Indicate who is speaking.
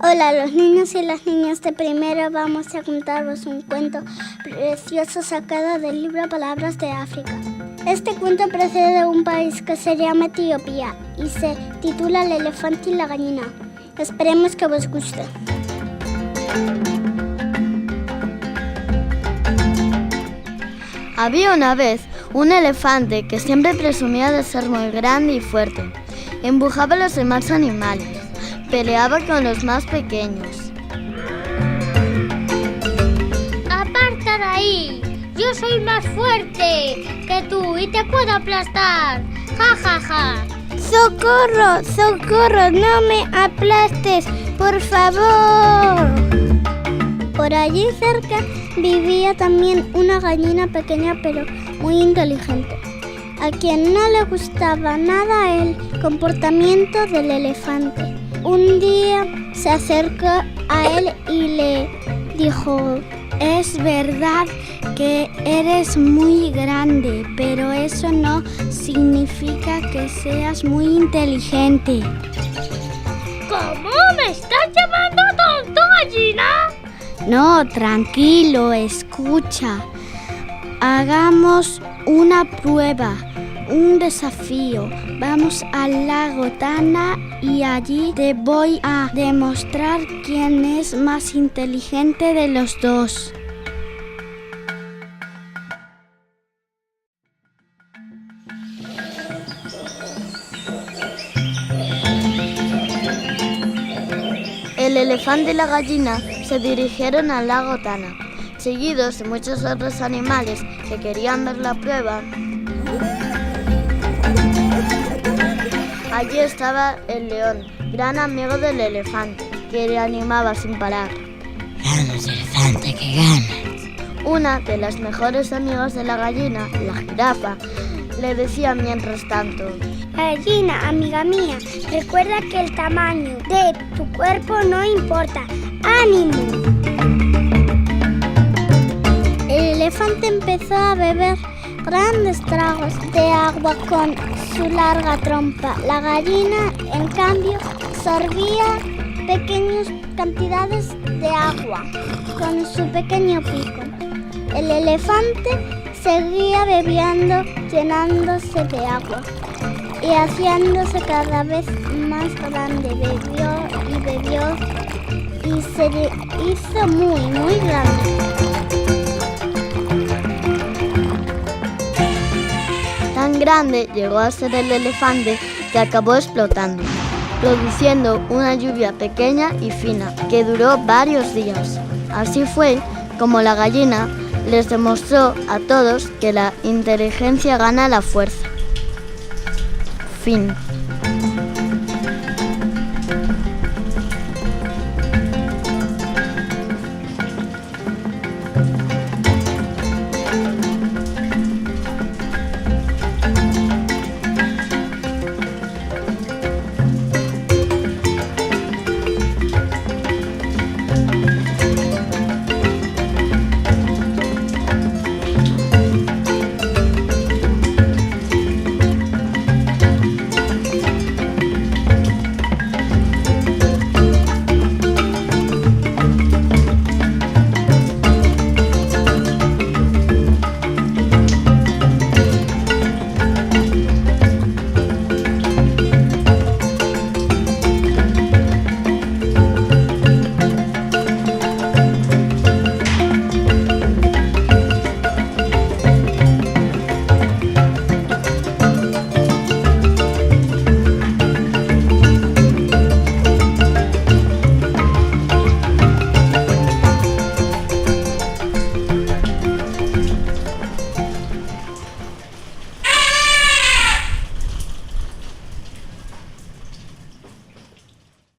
Speaker 1: Hola, los niños y las niñas de primero vamos a contaros un cuento precioso sacado del libro Palabras de África. Este cuento procede de un país que se llama Etiopía y se titula El elefante y la gallina. Esperemos que os guste.
Speaker 2: Había una vez un elefante que siempre presumía de ser muy grande y fuerte. Empujaba a los demás animales, peleaba con los más pequeños.
Speaker 3: ¡Aparta de ahí! ¡Yo soy más fuerte que tú y te puedo aplastar! ¡Ja, ja, ja!
Speaker 1: ¡Socorro! ¡Socorro! ¡No me aplastes! ¡Por favor! Por allí cerca vivía también una gallina pequeña pero muy inteligente, a quien no le gustaba nada el comportamiento del elefante. Un día se acercó a él y le dijo:
Speaker 4: «Es verdad que eres muy grande, pero eso no significa que seas muy inteligente».
Speaker 3: ¿Cómo? ¿Me estás llamando tonto, gallina?
Speaker 4: No, tranquilo, escucha. Hagamos una prueba, un desafío. Vamos al lago Tana y allí te voy a demostrar quién es más inteligente de los dos.
Speaker 2: El elefante y la gallina se dirigieron al lago Tana, seguidos de muchos otros animales que querían ver la prueba. Allí estaba el león, gran amigo del elefante, que le animaba sin parar.
Speaker 5: Vamos, elefante, que ganas.
Speaker 2: Una de las mejores amigas de la gallina, la jirafa, le decía mientras tanto:
Speaker 1: Gallina, amiga mía, recuerda que el tamaño de tu cuerpo no importa. ¡Ánimo! El elefante empezó a beber grandes tragos de agua con su larga trompa. La gallina, en cambio, sorbía pequeñas cantidades de agua con su pequeño pico. El elefante seguía bebiendo, llenándose de agua y haciéndose cada vez más grande. Bebió y bebió y se hizo muy, muy grande.
Speaker 2: Tan grande llegó a ser el elefante que acabó explotando, produciendo una lluvia pequeña y fina que duró varios días. Así fue como la gallina les demostró a todos que la inteligencia gana la fuerza. Fin.